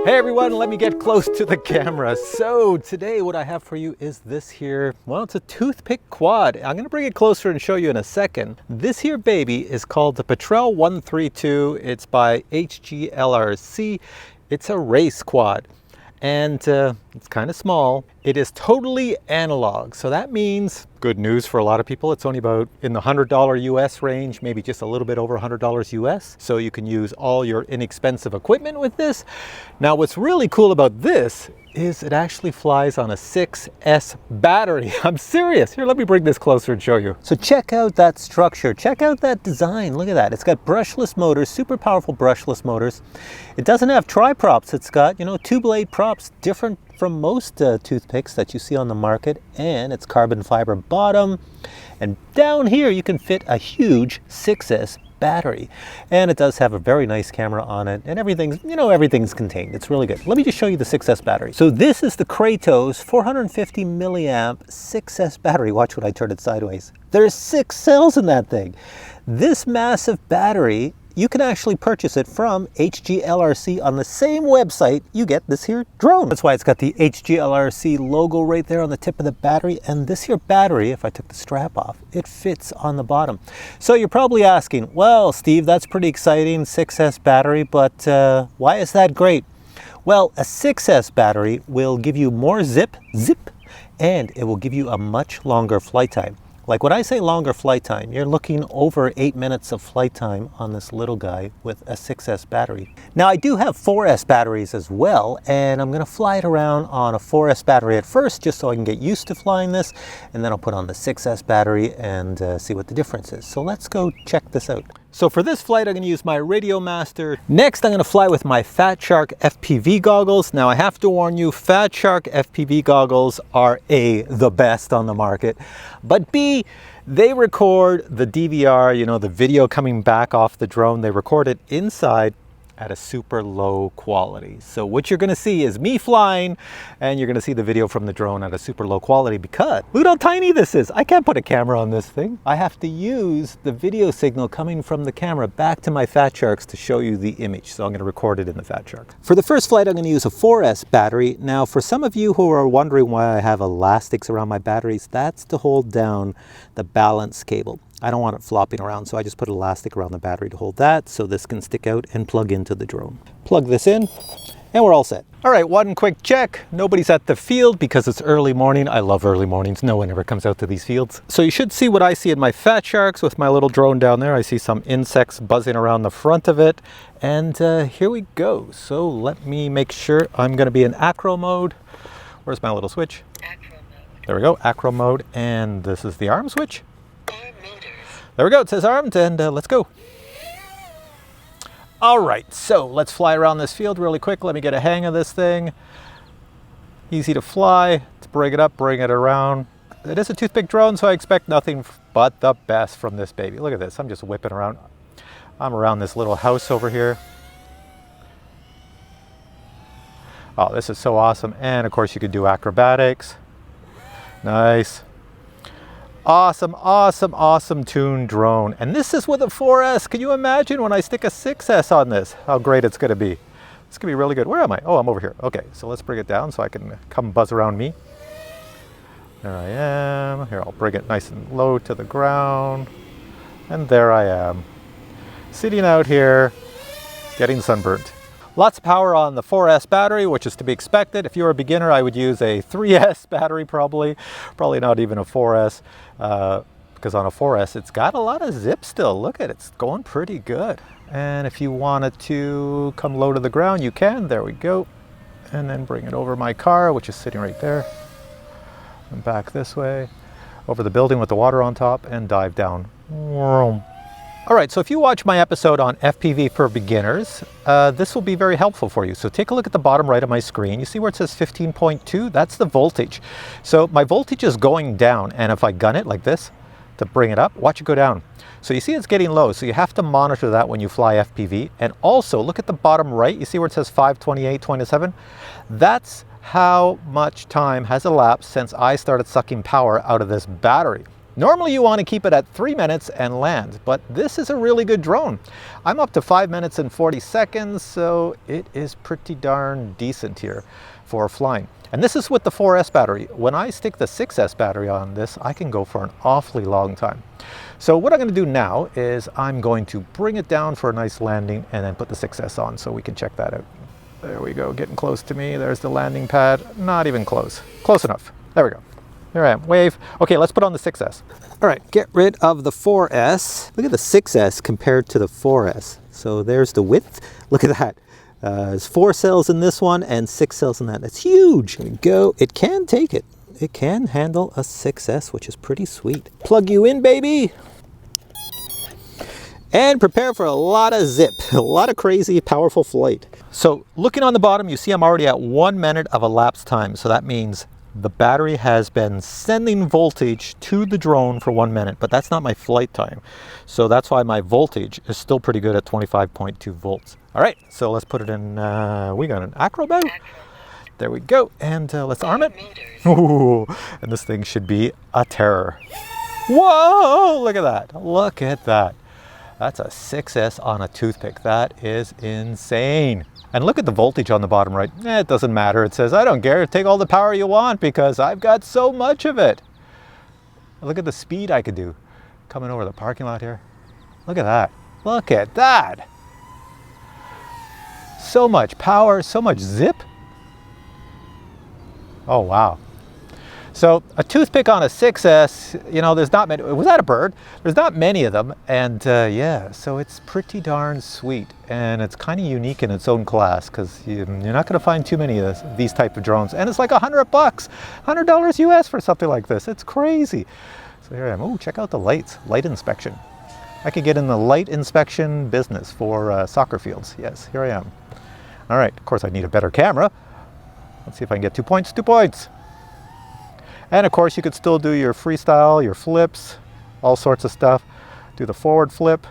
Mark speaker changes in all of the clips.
Speaker 1: Hey everyone, let me get close to the camera. So today what I have for you is this here. Well, it's a toothpick quad. I'm gonna bring it closer and show you in a second. This here baby is called the Petrel 132. It's by HGLRC. It's a race quad. And it's kind of small. It is totally analog. So that means, good news for a lot of people, it's only about in the $100 US range, maybe just a little bit over $100 US. So you can use all your inexpensive equipment with this. Now what's really cool about this is it actually flies on a 6S battery. I'm serious. Here, let me bring this closer and show you. So check out that structure. Check out that design. Look at that. It's got brushless motors, super powerful brushless motors. It doesn't have tri-props. It's got, two blade props, different from most toothpicks that you see on the market, and it's carbon fiber bottom. And down here you can fit a huge 6S battery, and it does have a very nice camera on it, and everything's everything's contained. It's really good. Let me just show you the 6S battery. So this is the Kratos 450 milliamp 6S battery. Watch when I turn it sideways. There's 6 cells in that thing. This massive battery, you can actually purchase it from HGLRC on the same website you get this here drone. That's why it's got the HGLRC logo right there on the tip of the battery. And this here battery, if I took the strap off, it fits on the bottom. So you're probably asking, well, Steve, that's pretty exciting, 6S battery, but why is that great? Well, a 6S battery will give you more zip, and it will give you a much longer flight time. Like when I say longer flight time, you're looking over 8 minutes of flight time on this little guy with a 6S battery. Now I do have 4S batteries as well, and I'm gonna fly it around on a 4S battery at first, just so I can get used to flying this, and then I'll put on the 6S battery and see what the difference is. So let's go check this out. So for this flight, I'm gonna use my Radio Master. Next, I'm gonna fly with my Fat Shark FPV goggles. Now I have to warn you, Fat Shark FPV goggles are A, the best on the market, but B, they record the DVR, the video coming back off the drone, they record it inside at a super low quality. So what you're gonna see is me flying, and you're gonna see the video from the drone at a super low quality because look at how tiny this is. I can't put a camera on this thing. I have to use the video signal coming from the camera back to my Fat Sharks to show you the image. So I'm gonna record it in the Fat Shark. For the first flight, I'm gonna use a 4S battery. Now, for some of you who are wondering why I have elastics around my batteries, that's to hold down the balance cable. I don't want it flopping around, so I just put elastic around the battery to hold that so this can stick out and plug into the drone. Plug this in, and we're all set. All right, one quick check. Nobody's at the field because it's early morning. I love early mornings. No one ever comes out to these fields. So you should see what I see in my Fat Sharks with my little drone down there. I see some insects buzzing around the front of it. And here we go. So let me make sure I'm gonna be in acro mode. Where's my little switch? Acro mode. There we go, acro mode. And this is the arm switch. There we go, it says armed, and let's go. All right, so let's fly around this field really quick. Let me get a hang of this thing. Easy to fly. Let's bring it up, bring it around. It is a toothpick drone, so I expect nothing but the best from this baby. Look at this, I'm just whipping around. I'm around this little house over here. Oh, this is so awesome. And of course you could do acrobatics. Nice. Awesome, awesome, awesome tuned drone. And this is with a 4S. Can you imagine when I stick a 6S on this, how great it's gonna be? It's gonna be really good. Where am I? Oh, I'm over here. Okay, so let's bring it down so I can come buzz around me. There I am. Here, I'll bring it nice and low to the ground. And there I am, sitting out here, getting sunburnt. Lots of power on the 4S battery, which is to be expected. If you're a beginner, I would use a 3S battery probably not even a 4S, because on a 4S, it's got a lot of zip still. Look at it, it's going pretty good. And if you wanted to come low to the ground, you can, there we go. And then bring it over my car, which is sitting right there. And back this way, over the building with the water on top, and dive down. All right, so if you watch my episode on FPV for beginners, this will be very helpful for you. So take a look at the bottom right of my screen. You see where it says 15.2? That's the voltage. So my voltage is going down, and if I gun it like this to bring it up, watch it go down. So you see it's getting low, so you have to monitor that when you fly FPV. And also look at the bottom right. You see where it says 528.27? That's how much time has elapsed since I started sucking power out of this battery. Normally you want to keep it at 3 minutes and land, but this is a really good drone. I'm up to 5 minutes and 40 seconds, so it is pretty darn decent here for flying. And this is with the 4S battery. When I stick the 6S battery on this, I can go for an awfully long time. So what I'm going to do now is I'm going to bring it down for a nice landing and then put the 6S on so we can check that out. There we go, getting close to me. There's the landing pad. Not even close. Close enough. There we go. Here I am. Wave. Okay, let's put on the 6S. All right, get rid of the 4S. Look at the 6S compared to the 4S. So there's the width. Look at that. There's 4 cells in this one and 6 cells in that. That's huge. There we go. It can take it. It can handle a 6S, which is pretty sweet. Plug you in, baby. And prepare for a lot of zip, a lot of crazy, powerful flight. So looking on the bottom, you see I'm already at 1 minute of elapsed time. So that means the battery has been sending voltage to the drone for 1 minute, but that's not my flight time. So that's why my voltage is still pretty good at 25.2 volts. All right, so let's put it in, we got an Acrobat. There we go, and let's arm it. Ooh, and this thing should be a terror. Whoa, look at that, look at that. That's a 6S on a toothpick. That is insane. And look at the voltage on the bottom right. It doesn't matter. It says, I don't care. Take all the power you want because I've got so much of it. Look at the speed I could do. Coming over the parking lot here. Look at that. Look at that. So much power, so much zip. Oh, wow. So a toothpick on a 6S, you know, there's not many. Was that a bird? There's not many of them. And yeah, so it's pretty darn sweet. And it's kind of unique in its own class because you're not going to find too many of these type of drones. And it's like $100, $100 US for something like this. It's crazy. So here I am. Oh, check out the lights, light inspection. I could get in the light inspection business for soccer fields. Yes, here I am. All right, of course I need a better camera. Let's see if I can get 2 points, 2 points. And of course you could still do your freestyle, your flips, all sorts of stuff. Do the forward flip.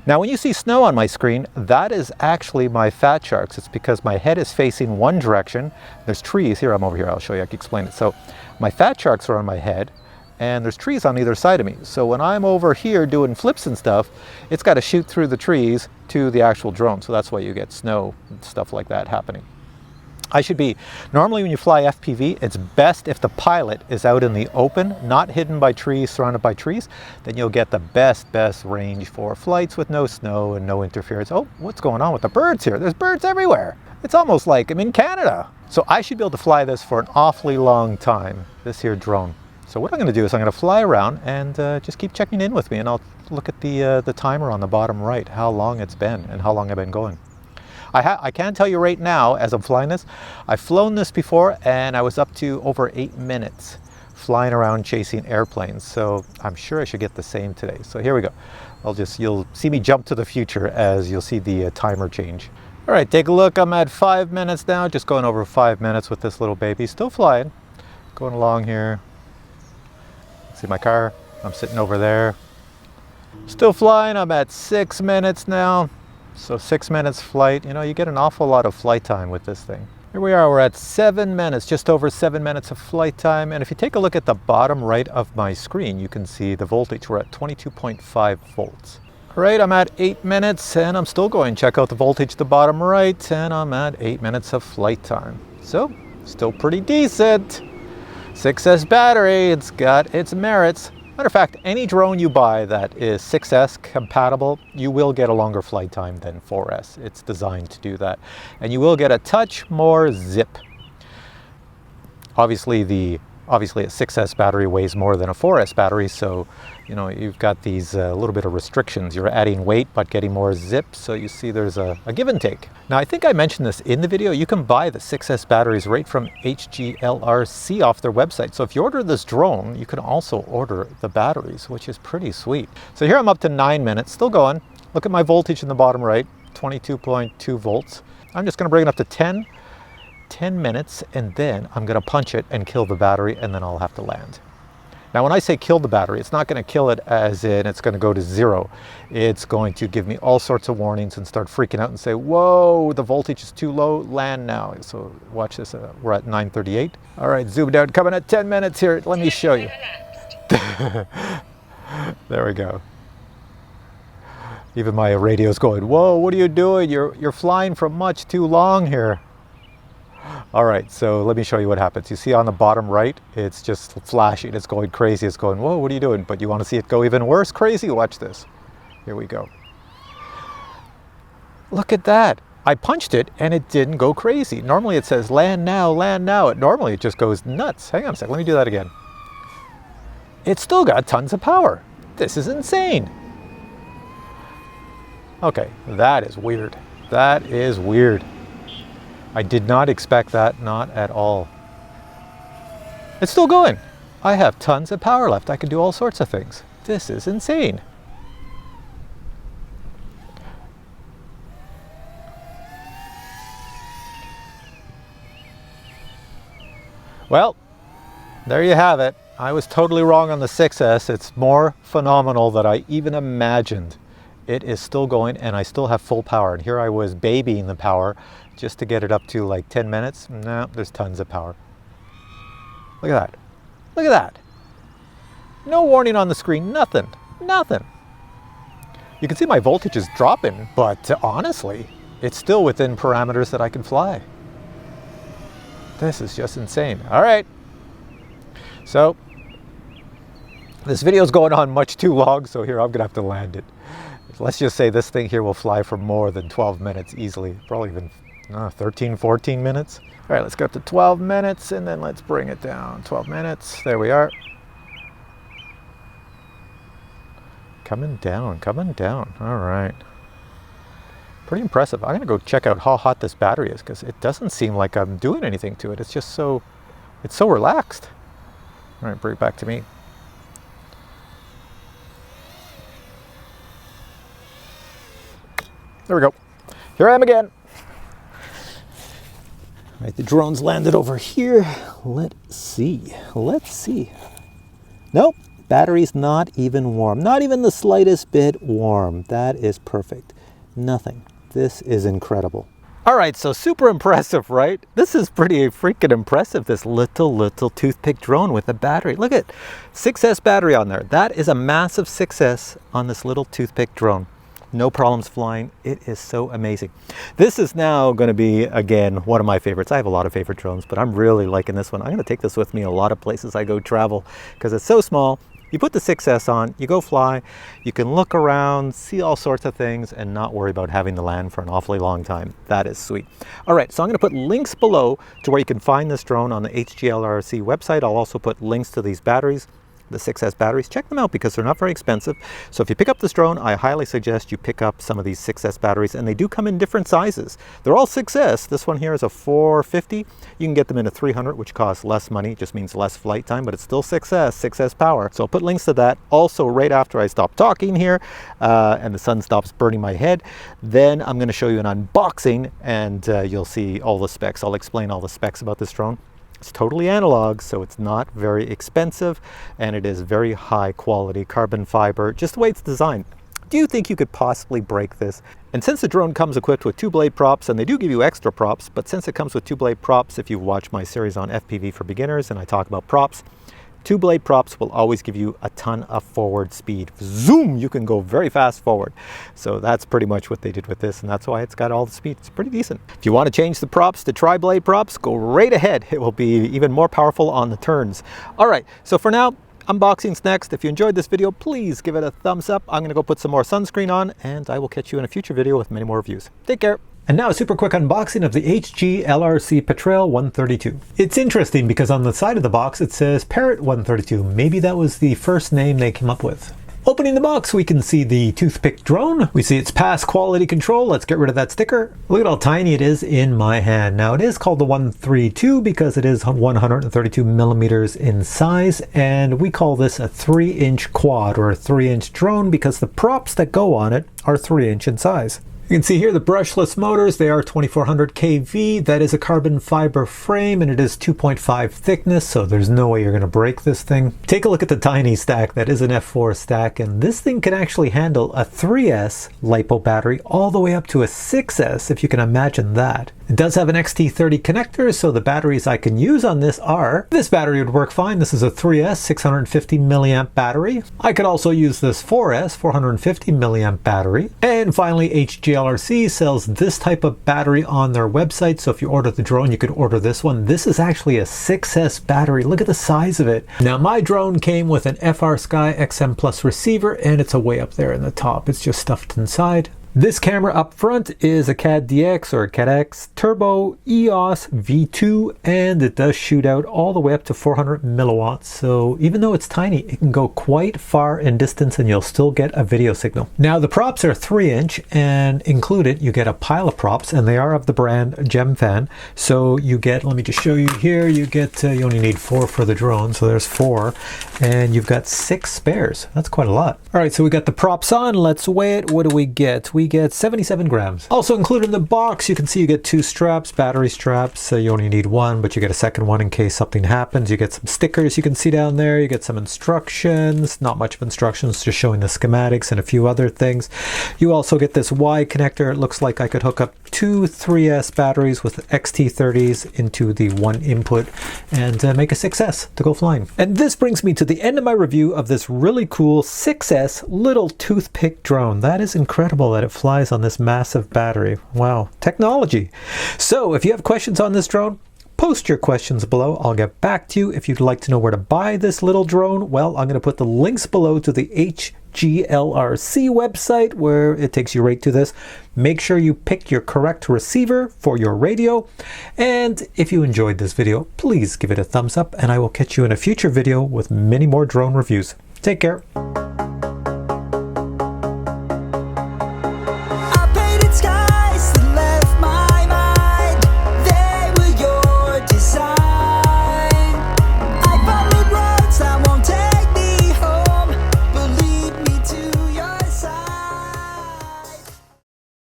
Speaker 1: Now when you see snow on my screen, that is actually my fat sharks. It's because my head is facing one direction. There's trees, here I'm over here, I'll show you, I can explain it. So my fat sharks are on my head and there's trees on either side of me. So when I'm over here doing flips and stuff, it's got to shoot through the trees to the actual drone. So that's why you get snow and stuff like that happening. Normally when you fly FPV, it's best if the pilot is out in the open, not hidden by trees, surrounded by trees. Then you'll get the best range for flights with no snow and no interference. Oh, what's going on with the birds here? There's birds everywhere. It's almost like I'm in Canada. So I should be able to fly this for an awfully long time, this here drone. So what I'm going to do is I'm going to fly around and just keep checking in with me, and I'll look at the timer on the bottom right, how long it's been and how long I've been going. I can tell you right now, as I'm flying this, I've flown this before and I was up to over 8 minutes flying around chasing airplanes. So I'm sure I should get the same today. So here we go. You'll see me jump to the future as you'll see the timer change. All right, take a look. I'm at 5 minutes now, just going over 5 minutes with this little baby. Still flying, going along here. See my car? I'm sitting over there. Still flying, I'm at 6 minutes now. So 6 minutes flight, you know, you get an awful lot of flight time with this thing. Here we are, we're at 7 minutes, just over 7 minutes of flight time. And if you take a look at the bottom right of my screen, you can see the voltage. We're at 22.5 volts. All right, I'm at 8 minutes and I'm still going. Check out the voltage at the bottom right and I'm at 8 minutes of flight time. So, still pretty decent. 6S battery, it's got its merits. Matter of fact, any drone you buy that is 6S compatible, you will get a longer flight time than 4S. It's designed to do that. And you will get a touch more zip. Obviously a 6S battery weighs more than a 4S battery, so you know you've got these little bit of restrictions. You're adding weight but getting more zip, so you see there's a give and take. Now I think I mentioned this in the video, you can buy the 6S batteries right from HGLRC off their website. So if you order this drone, you can also order the batteries, which is pretty sweet. So here I'm up to 9 minutes, still going. Look at my voltage in the bottom right, 22.2 volts. I'm just gonna bring it up to 10 minutes and then I'm going to punch it and kill the battery and then I'll have to land. Now when I say kill the battery, it's not going to kill it as in it's going to go to 0. It's going to give me all sorts of warnings and start freaking out and say, whoa, the voltage is too low, land now. So watch this, we're at 9:38. All right, zoomed out, coming at 10 minutes here. Let me show you. There we go. Even my radio's going, whoa, what are you doing? You're flying for much too long here. All right, so let me show you what happens. You see on the bottom right, it's just flashing. It's going crazy. It's going, whoa, what are you doing? But you want to see it go even worse crazy? Watch this. Here we go. Look at that. I punched it and it didn't go crazy. Normally it says land now, land now. Normally it just goes nuts. Hang on a sec, let me do that again. It's still got tons of power. This is insane. Okay, that is weird. That is weird. I did not expect that, not at all. It's still going. I have tons of power left. I can do all sorts of things. This is insane. Well, there you have it. I was totally wrong on the 6S. It's more phenomenal than I even imagined. It is still going and I still have full power. And here I was babying the power just to get it up to like 10 minutes. No, there's tons of power. Look at that. Look at that. No warning on the screen, nothing, nothing. You can see my voltage is dropping, but honestly, it's still within parameters that I can fly. This is just insane. All right. So this video is going on much too long, so here I'm gonna have to land it. Let's just say this thing here will fly for more than 12 minutes easily, probably even 13, 14 minutes. All right, let's go up to 12 minutes and then let's bring it down. 12 minutes, there we are. Coming down, all right. Pretty impressive. I'm gonna go check out how hot this battery is because it doesn't seem like I'm doing anything to it. It's just so, it's so relaxed. All right, bring it back to me. There we go. Here I am again. All right, the drone's landed over here. Let's see. Nope, battery's not even warm. Not even the slightest bit warm. That is perfect. Nothing. This is incredible. All right, so super impressive, right? This is pretty freaking impressive, this little Toothpick drone with a battery. Look at 6S battery on there. That is a massive 6S on this little Toothpick drone. No problems flying. It is so amazing. This is now going to be, again, one of my favorites. I have a lot of favorite drones, but I'm really liking this one. I'm going to take this with me a lot of places I go travel because it's so small. You put the 6S on, you go fly, you can look around, see all sorts of things, and not worry about having to land for an awfully long time. That is sweet. All right, so I'm going to put links below to where you can find this drone on the HGLRC website. I'll also put links to these batteries, the 6S batteries. Check them out because they're not very expensive. So if you pick up this drone, I highly suggest you pick up some of these 6S batteries, and they do come in different sizes. They're all 6S. This one here is a 450. You can get them in a 300, which costs less money, just means less flight time, but it's still 6S power. So I'll put links to that. Also, right after I stop talking here and the sun stops burning my head, then I'm going to show you an unboxing and you'll see all the specs. I'll explain all the specs about this drone. It's totally analog, so it's not very expensive, and it is very high quality carbon fiber, just the way it's designed. Do you think you could possibly break this? And since the drone comes equipped with 2-blade props, and they do give you extra props, but since it comes with 2-blade props, if you've watched my series on FPV for beginners and I talk about props, 2-blade props will always give you a ton of forward speed. Zoom! You can go very fast forward. So that's pretty much what they did with this, and that's why it's got all the speed. It's pretty decent. If you want to change the props to tri-blade props, go right ahead. It will be even more powerful on the turns. All right, so for now, unboxing's next. If you enjoyed this video, please give it a thumbs up. I'm going to go put some more sunscreen on, and I will catch you in a future video with many more reviews. Take care. And now a super quick unboxing of the HGLRC Petrel 132. It's interesting because on the side of the box it says Parrot 132. Maybe that was the first name they came up with. Opening the box, we can see the Toothpick drone. We see its pass quality control. Let's get rid of that sticker. Look at how tiny it is in my hand. Now it is called the 132 because it is 132 millimeters in size, and we call this a 3-inch quad or a 3-inch drone because the props that go on it are 3-inch in size. You can see here the brushless motors. They are 2400 kV. That is a carbon fiber frame, and it is 2.5 thickness, so there's no way you're going to break this thing. Take a look at the tiny stack. That is an F4 stack, and this thing can actually handle a 3S LiPo battery all the way up to a 6S, if you can imagine that. It does have an XT30 connector, so the batteries I can use on this are, this battery would work fine. This is a 3S 650 milliamp battery. I could also use this 4S 450 milliamp battery. And finally, HGLRC sells this type of battery on their website. So if you order the drone, you could order this one. This is actually a 6S battery. Look at the size of it. Now my drone came with an FrSky XM Plus receiver, and it's way up there in the top. It's just stuffed inside. This camera up front is a CAD DX or a CADX Turbo EOS V2, and it does shoot out all the way up to 400 milliwatts. So even though it's tiny, it can go quite far in distance and you'll still get a video signal. Now the props are 3-inch, and included you get a pile of props, and they are of the brand Gemfan. So you get, let me just show you here, you get, you only need 4 for the drone, so there's 4, and you've got 6 spares. That's quite a lot. All right, so we got the props on. Let's weigh it. What do we get? We get 77 grams. Also included in the box, you can see you get 2 straps, battery straps. So you only need 1, but you get a second one in case something happens. You get some stickers you can see down there. You get some instructions, not much of instructions, just showing the schematics and a few other things. You also get this Y connector. It looks like I could hook up 2 3S batteries with XT30s into the one input and make a 6S to go flying. And this brings me to the end of my review of this really cool 6S little Toothpick drone. That is incredible that it flies on this massive battery. Wow, technology. So if you have questions on this drone, post your questions below. I'll get back to you. If you'd like to know where to buy this little drone, well, I'm going to put the links below to the HGLRC website where it takes you right to this. Make sure you pick your correct receiver for your radio. And if you enjoyed this video, please give it a thumbs up, and I will catch you in a future video with many more drone reviews. Take care.